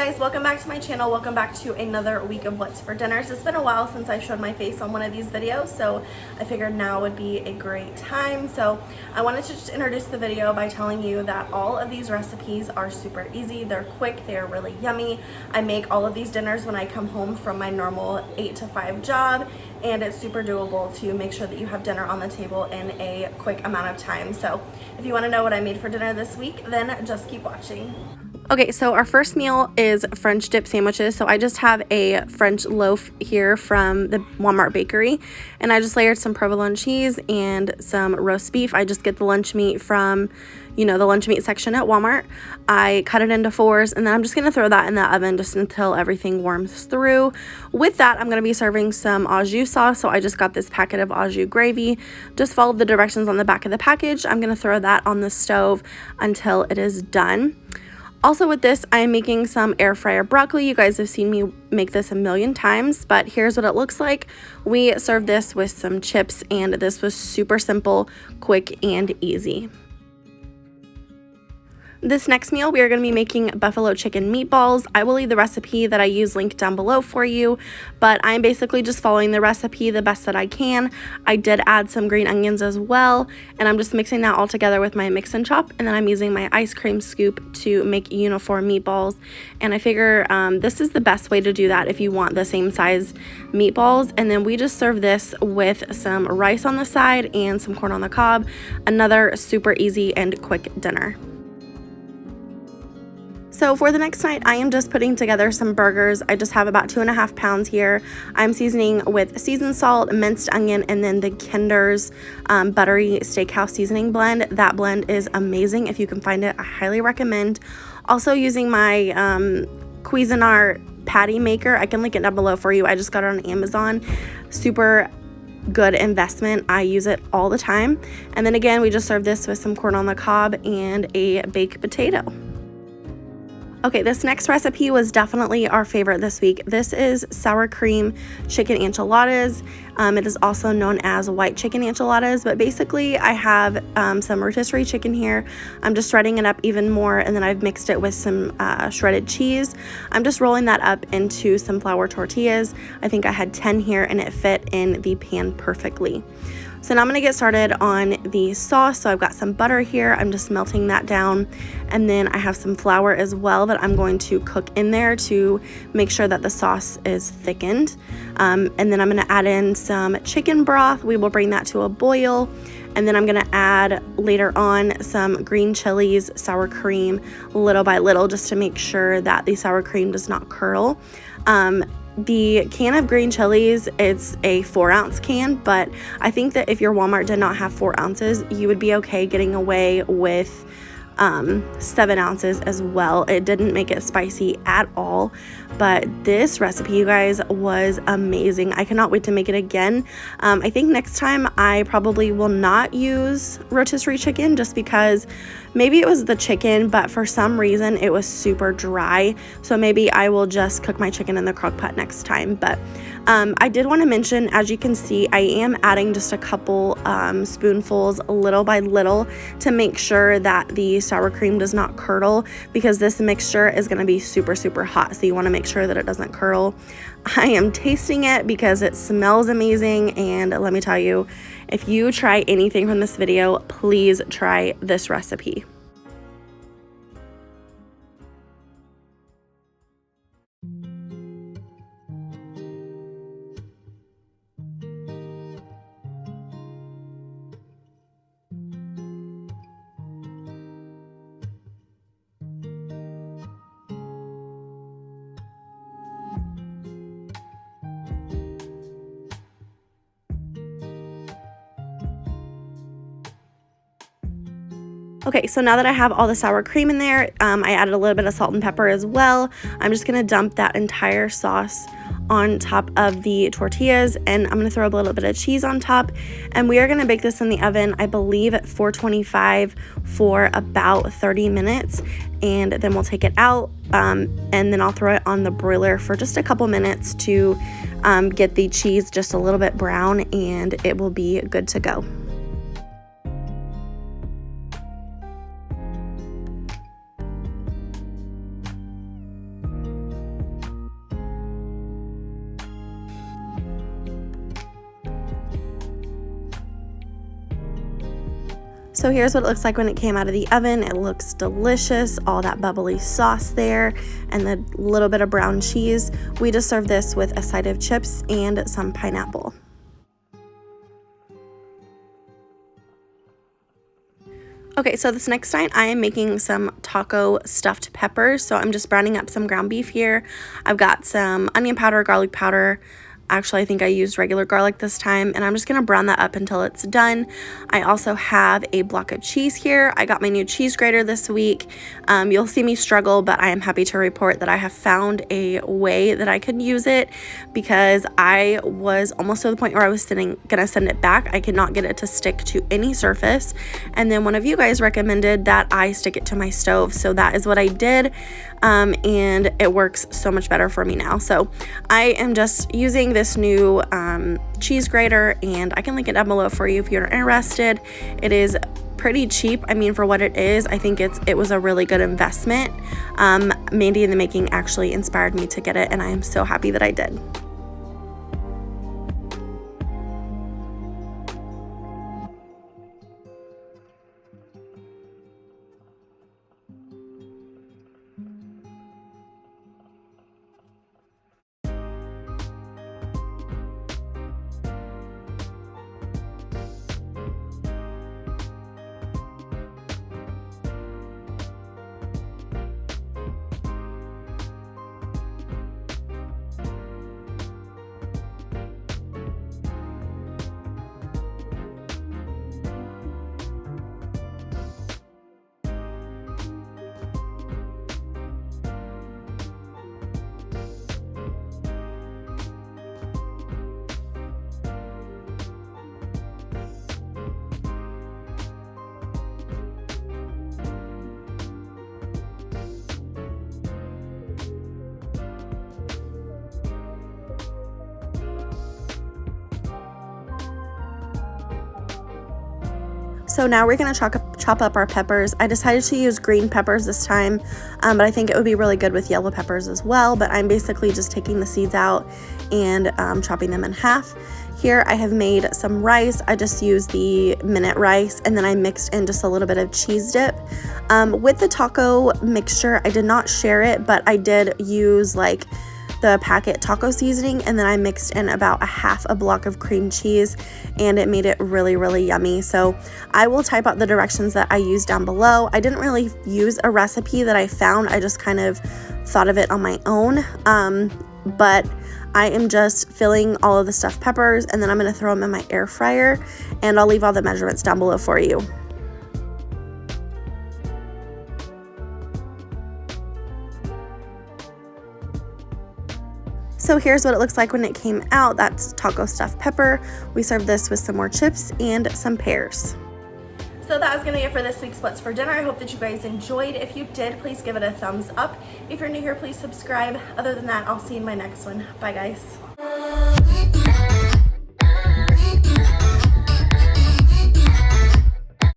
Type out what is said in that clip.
guys, welcome back to my channel. Welcome back to another week of what's for dinners. It's been a while since I showed my face on one of these videos, so I figured now would be a great time. So I wanted to just introduce the video by telling you that all of these recipes are super easy. They're quick, they're really yummy. I make all of these dinners when I come home from my normal 8 to 5 job, and it's super doable to make sure that you have dinner on the table in a quick amount of time. So if you want to know what I made for dinner this week, then just keep watching. Okay, so our first meal is French dip sandwiches. So I just have a French loaf here from the Walmart bakery, and I just layered some provolone cheese and some roast beef. I just get the lunch meat from, the lunch meat section at Walmart. I cut it into fours, and then I'm just gonna throw that in the oven just until everything warms through. With that, I'm gonna be serving some au jus sauce. So I just got this packet of au jus gravy. Just followed the directions on the back of the package. I'm gonna throw that on the stove until it is done. Also with this, I am making some air fryer broccoli. You guys have seen me make this a million times, but here's what it looks like. We served this with some chips, and this was super simple, quick, and easy. This next meal, we are going to be making buffalo chicken meatballs. I will leave the recipe that I use linked down below for you, but I'm basically just following the recipe the best that I can. I did add some green onions as well, and I'm just mixing that all together with my mix and chop, and then I'm using my ice cream scoop to make uniform meatballs. And I figure this is the best way to do that if you want the same size meatballs. And then we just serve this with some rice on the side and some corn on the cob. Another super easy and quick dinner. So for the next night, I am just putting together some burgers. I just have about 2.5 pounds here. I'm seasoning with seasoned salt, minced onion, and then the Kinder's buttery steakhouse seasoning blend. That blend is amazing. If you can find it, I highly recommend. Also using my Cuisinart patty maker. I can link it down below for you. I just got it on Amazon. Super good investment. I use it all the time. And then again, we just served this with some corn on the cob and a baked potato. Okay, this next recipe was definitely our favorite this week. This is sour cream chicken enchiladas. It is also known as white chicken enchiladas, but basically I have some rotisserie chicken here. I'm just shredding it up even more, and then I've mixed it with some shredded cheese. I'm just rolling that up into some flour tortillas. I think I had 10 here, and it fit in the pan perfectly. So now I'm going to get started on the sauce. So I've got some butter here. I'm just melting that down. And then I have some flour as well that I'm going to cook in there to make sure that the sauce is thickened. And then I'm going to add in some chicken broth. We will bring that to a boil. And then I'm going to add later on some green chilies, sour cream, little by little, just to make sure that the sour cream does not curl. The can of green chilies, it's a 4-ounce can, but I think that if your Walmart did not have 4 ounces, you would be okay getting away with 7 ounces as well. It didn't make it spicy at all, but this recipe, you guys, was amazing. I cannot wait to make it again. I think next time I probably will not use rotisserie chicken, just because maybe it was the chicken, but for some reason it was super dry. So maybe I will just cook my chicken in the crock pot next time. But I did want to mention, as you can see, I am adding just a couple spoonfuls little by little to make sure that the sour cream does not curdle, because this mixture is going to be super, super hot. So you want to make sure that it doesn't curdle. I am tasting it because it smells amazing, and let me tell you, if you try anything from this video, please try this recipe. Okay, so now that I have all the sour cream in there, I added a little bit of salt and pepper as well. I'm just gonna dump that entire sauce on top of the tortillas, and I'm gonna throw a little bit of cheese on top, and we are gonna bake this in the oven, I believe at 425 for about 30 minutes, and then we'll take it out, and then I'll throw it on the broiler for just a couple minutes to get the cheese just a little bit brown, and it will be good to go. So here's what it looks like when it came out of the oven. It looks delicious, all that bubbly sauce there and the little bit of brown cheese. We just served this with a side of chips and some pineapple. Okay, so this next night I am making some taco stuffed peppers. So I'm just browning up some ground beef here. I've got some onion powder, garlic powder. Actually, I think I used regular garlic this time, and I'm just gonna brown that up until it's done. I also have a block of cheese here. I got my new cheese grater this week. You'll see me struggle, but I am happy to report that I have found a way that I can use it, because I was almost to the point where I was gonna send it back. I could not get it to stick to any surface, and then one of you guys recommended that I stick it to my stove, so that is what I did. And it works so much better for me now. So I am just using this new cheese grater, and I can link it down below for you if you're interested. It is pretty cheap. I mean, for what it is, I think it was a really good investment. Mandy in the Making actually inspired me to get it, and I am so happy that I did. So now we're gonna chop up our peppers. I decided to use green peppers this time, but I think it would be really good with yellow peppers as well. But I'm basically just taking the seeds out and chopping them in half. Here I have made some rice. I just used the minute rice, and then I mixed in just a little bit of cheese dip. With the taco mixture, I did not share it, but I did use like the packet taco seasoning, and then I mixed in about a half a block of cream cheese, and it made it really, really yummy. So I will type out the directions that I used down below. I didn't really use a recipe that I found. I just kind of thought of it on my own. But I am just filling all of the stuffed peppers, and then I'm going to throw them in my air fryer, and I'll leave all the measurements down below for you. So here's what it looks like when it came out. That's taco stuffed pepper. We served this with some more chips and some pears. So that was gonna be it for this week's What's for Dinner. I hope that you guys enjoyed. If you did, please give it a thumbs up. If you're new here, please subscribe. Other than that, I'll see you in my next one. Bye, guys.